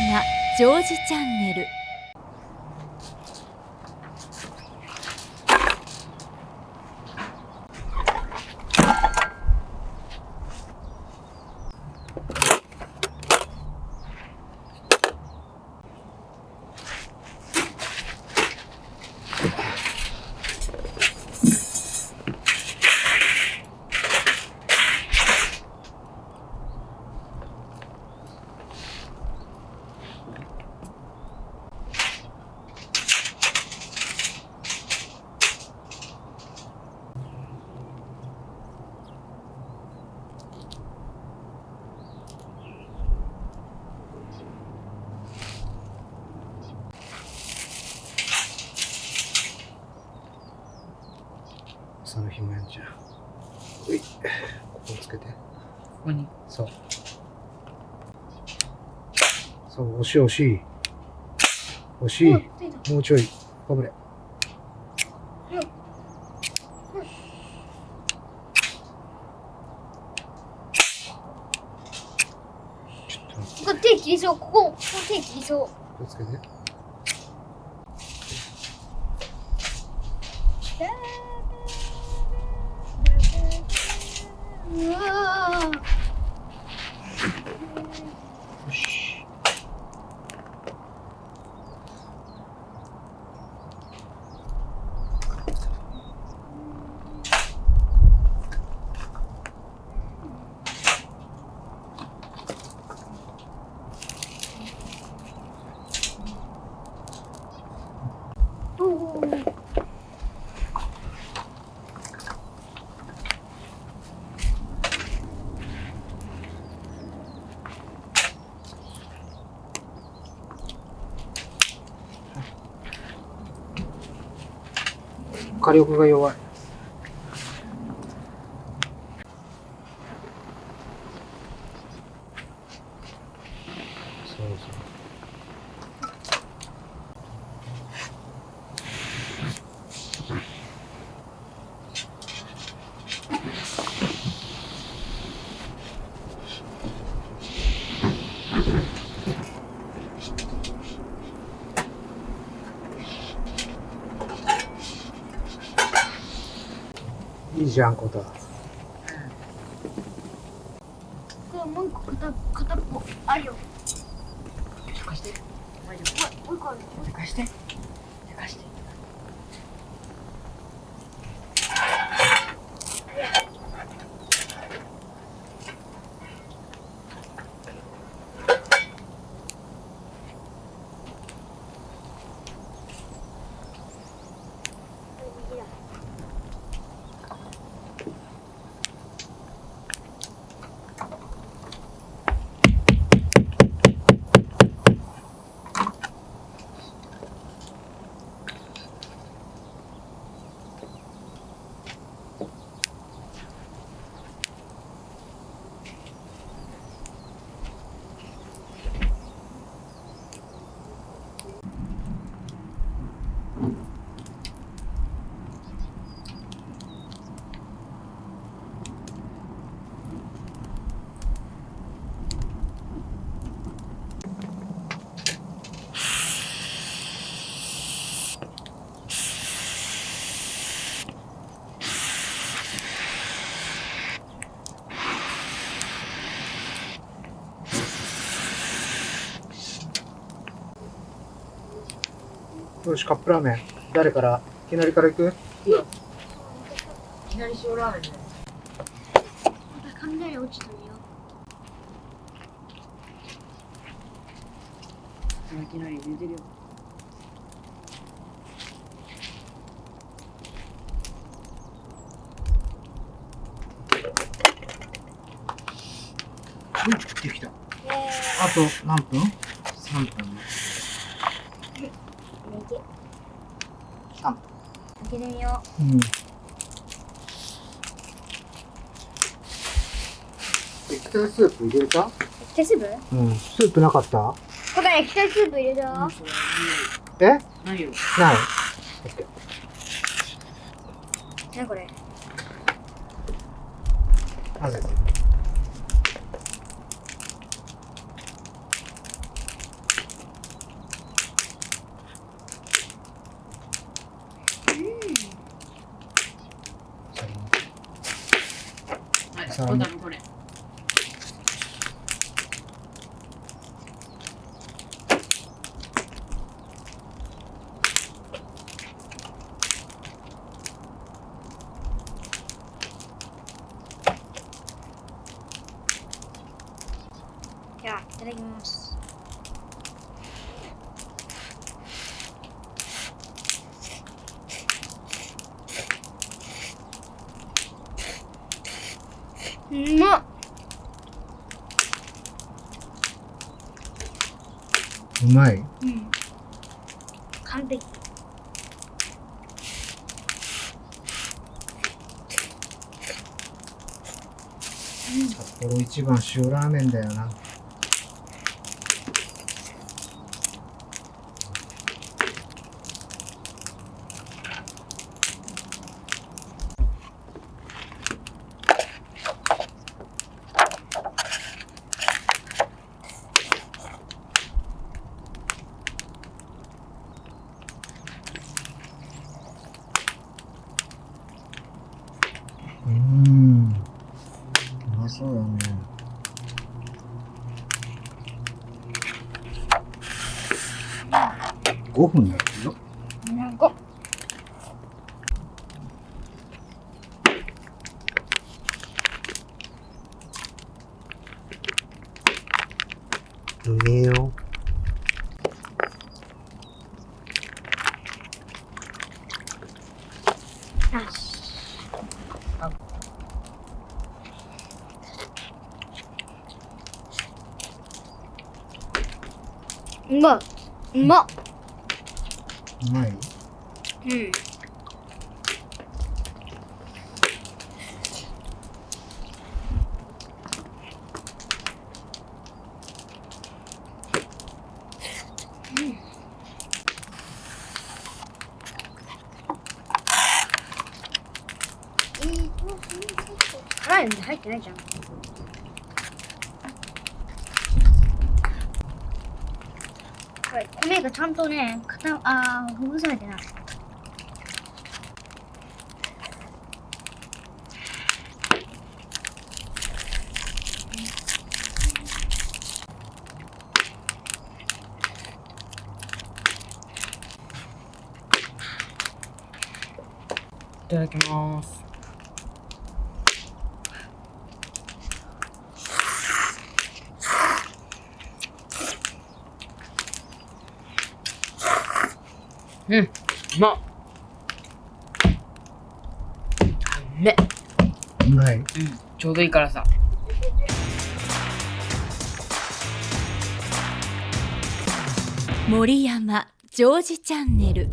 がジョージチャンネル。その紐やんじゃん。うい、ここをつけて。ここに。そう。そう、惜しい惜しい。惜しい。もうちょい。かぶれ。ちょっと待って。ここ手切りそう。ここ手切りそう。気をつけて。うわー。よし。火力が弱い。そうそう。いいじゃん、こと。これもう一個片っぽあるよ。貸して。もう一個ある。貸して。貸して。よし、カップラーメン。誰から？いきなりから行く？いいよ。いきなり塩ラーメンね。また雷落ちたよ。いきなり出てるよ。できた。あと何分？3分。3分。開けてみようん。液体スープ入れた？う。液体スープ？うん。スープなかった？これ液体スープ入れた。え？ない。ないよ。オッケー。何これ？混ぜて。さあどうだろうこれ。じゃあいただきます。うまっ。うまい。うん。完璧。札幌一番塩ラーメンだよな。うまそうだね。5分だってよ。なんかうめえよ。よし。うまい。うまっ。うまい。うん。辛いの入ってないじゃん。これ米がちゃんとね、ほぐされてない。いただきます。うん、うまっ。うめっ。うまい。うん、ちょうどいいからさ。森山ジョージチャンネル。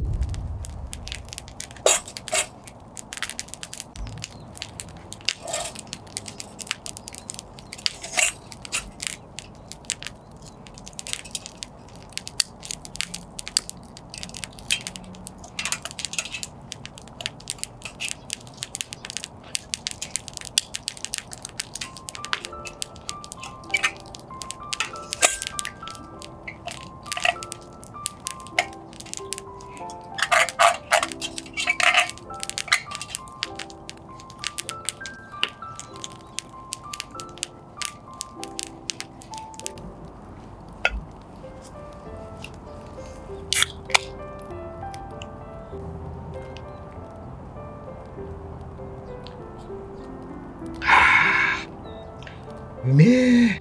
うめえ。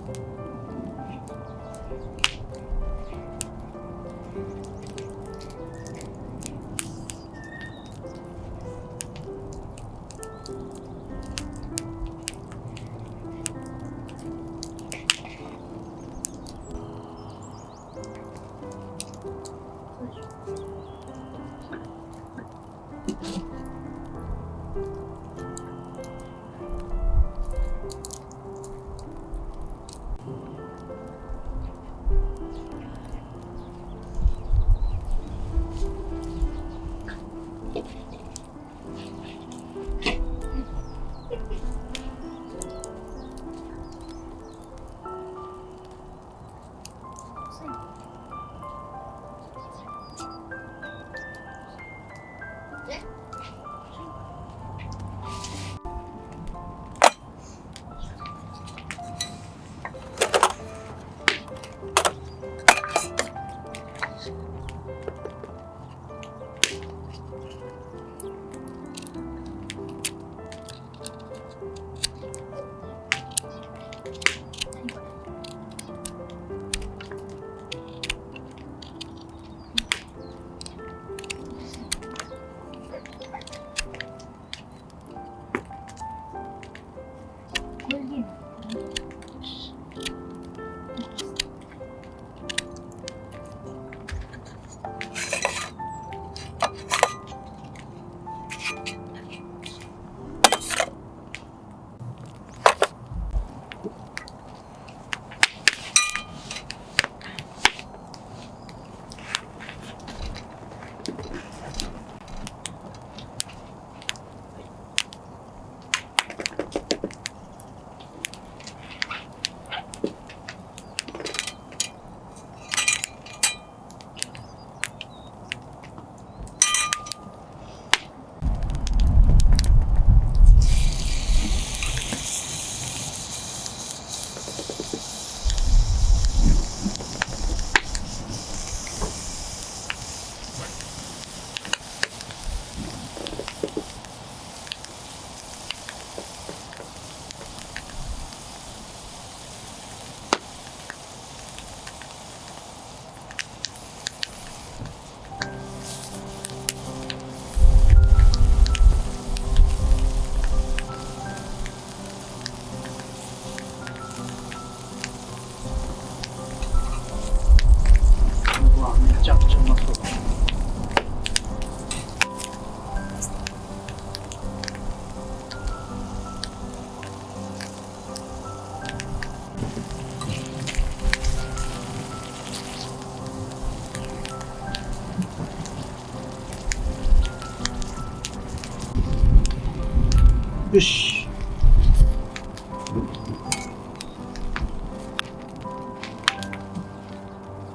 よし。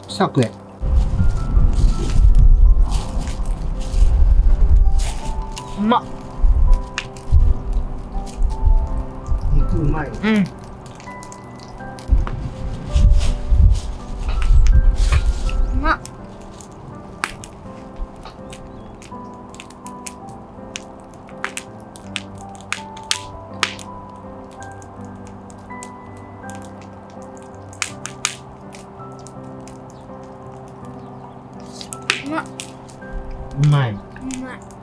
さあ食え。うまっ。肉うまい。うん。うまっ。うまっ。うまい。うまい。